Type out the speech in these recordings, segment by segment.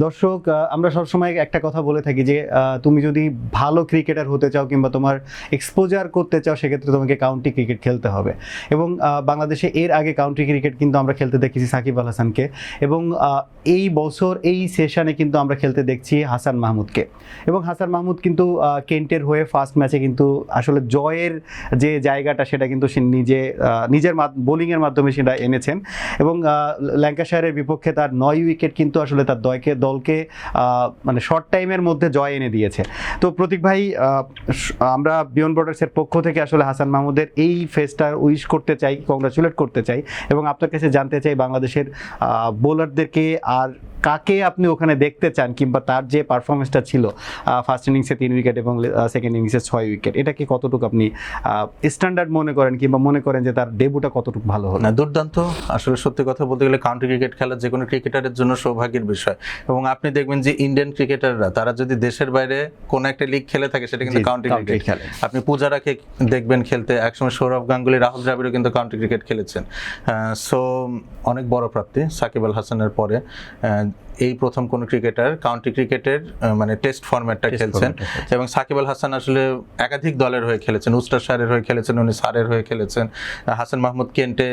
দর্শক, আমরা সবসময় একটা কথা বলে থাকি যে তুমি যদি ভালো ক্রিকেটার হতে চাও কিংবা তোমার এক্সপোজার করতে চাও, সেক্ষেত্রে তোমাকে কাউন্টি ক্রিকেট খেলতে হবে। এবং বাংলাদেশে এর আগে কাউন্টি ক্রিকেট কিন্তু আমরা খেলতে দেখেছি সাকিব আল হাসানকে, এবং এই বছর এই সেশনে কিন্তু আমরা খেলতে দেখছি হাসান মাহমুদকে। এবং হাসান মাহমুদ কিন্তু কেন্টের হয়ে ফার্স্ট ম্যাচে কিন্তু আসলে জয়ের যে জায়গাটা সেটা কিন্তু সে নিজের বোলিংয়ের মাধ্যমে সেটা এনেছেন। এবং ল্যাঙ্কাশায়ারের বিপক্ষে তার 9 উইকেট কিন্তু আসলে তার দলকে মানে শর্ট টাইমের মধ্যে জয় এনে দিয়েছে। তো প্রতীক ভাই, আমরা বিয়ন্ড বর্ডার্সের পক্ষ থেকে আসলে হাসান মাহমুদের এই ফেসটা উইশ করতে চাই, কংগ্রাচুলেট করতে চাই, এবং আপনার কাছে জানতে চাই বাংলাদেশের বোলারদেরকে আর কাকে আপনি ওখানে দেখতে চান, কিংবা তার যে পারফরমেন্সটা ছিল ফার্স্ট ইনিংসে 3 উইকেট এবং সেকেন্ড ইনিংসে 6 উইকেট, এটাকে কতটুকু আপনি স্ট্যান্ডার্ড মনে করেন, কিংবা মনে করেন যে তার ডেবুটা কতটুকু ভালো হলো? না, দুর্দান্ত। আসলে সত্যি কথা বলতে গেলে কাউন্টি ক্রিকেট খেলা যে কোনো ক্রিকেটারের জন্য সৌভাগ্যের বিষয়। এবং আপনি দেখবেন যে ইন্ডিয়ান ক্রিকেটাররা তারা যদি দেশের বাইরে কোনো একটা লিগ খেলে থাকে, সেটা কিন্তু কাউন্টি ক্রিকেট খেলে। আপনি পূজারাকে দেখবেন খেলতে, একসময় সৌরভ গাঙ্গুলি, রাহুল দ্রাবিড়ও কিন্তু কাউন্টি ক্রিকেট খেলেছেন। সো অনেক বড় প্রাপ্তি সাকিব আল হাসানের পরে এই প্রথম কোন ক্রিকেটার কাউন্টি ক্রিকেটের মানে টেস্ট ফরম্যাটটা খেলছেন। এবং সাকিব আল হাসান আসলে একাধিক দলের হয়ে খেলেছেন, উস্টারশায়ারের হয়ে খেলেছেন, উনি সারের হয়ে খেলেছেন। হাসান মাহমুদ কেন্টে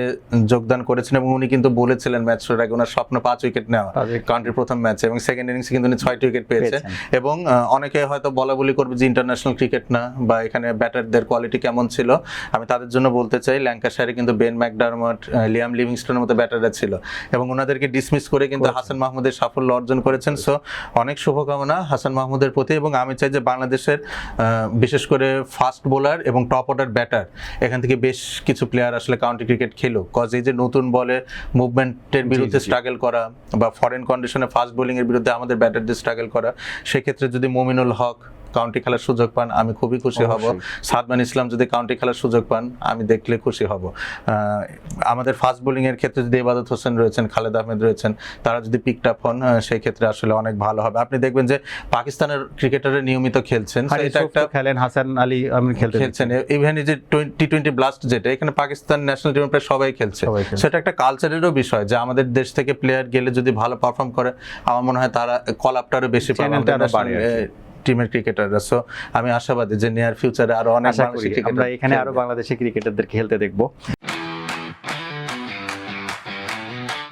যোগদান করেছেন এবং উনি কিন্তু বলেছিলেন ম্যাচ শুরুর আগে ওনার স্বপ্ন 5 উইকেট নেওয়া কাউন্টির প্রথম ম্যাচে, এবং সেকেন্ড ইনিংসে কিন্তু উনি 6টি উইকেট পেয়েছেন। এবং অনেকে হয়তো বলা বলি করবে যে ইন্টারন্যাশনাল ক্রিকেট না, বা এখানে ব্যাটারদের কোয়ালিটি কেমন ছিল। আমি তাদের জন্য বলতে চাই ল্যাঙ্কাশায়ারে কিন্তু বেন ম্যাকডারমট, লিয়াম লিভিংস্টনের মতো ব্যাটাররা ছিল, এবং ওনাদেরকে ডিসমিস করে কিন্তু হাসান মাহমুদের সাফল্য অর্জন করেছেন। সো অনেক শুভকামনা হাসান মাহমুদের প্রতি। এবং আমি চাই যে বাংলাদেশের বিশেষ করে ফাস্ট বোলার এবং টপ অর্ডার ব্যাটার এখান থেকে বেশ কিছু প্লেয়ার আসলে কাউন্টি ক্রিকেট খেলুক। কজ এই যে নতুন বলে মুভমেন্টের বিরুদ্ধে স্ট্রাগল করা, বা ফরেন কন্ডিশনে ফাস্ট বোলিং এর বিরুদ্ধে আমাদের ব্যাটারদের স্ট্রাগল করা, সেক্ষেত্রে যদি মুমিনুল হক কাউন্টি খেলার সুযোগ পান আমি খুবই খুশি হব। সাদমান ইসলাম যদি কাউন্টি খেলার সুযোগ পান আমি দেখলে খুশি হব। আমাদের ফাস্ট বোলিং এর ক্ষেত্রে যদি ইবাদত হোসেন রয়েছেন, খালেদ আহমেদ রয়েছেন, তারা যদি পিকড আপ হন সেই ক্ষেত্রে আসলে অনেক ভালো হবে। আপনি দেখবেন যে পাকিস্তানের ক্রিকেটাররা নিয়মিত খেলছেন, এটা একটা খেলেন হাসান আলী আমি খেলছেন, ইভেন এই যে টি20 ব্লাস্ট যেটা এখানে পাকিস্তান ন্যাশনাল টিমে প্রায় সবাই খেলছে। সেটা একটা কালচারেরও বিষয় যে আমাদের দেশ থেকে প্লেয়ার গেলে যদি ভালো পারফর্ম করে, আমার মনে হয় তারা কল আপটারও বেশি টিমের ক্রিকেটাররা। সো আমি আশাবাদী যে নিয়ার ফিউচারে আরো অনেক বাংলাদেশি ক্রিকেটার আমরা এখানে আরো বাংলাদেশি ক্রিকেটারদের খেলতে দেখবো।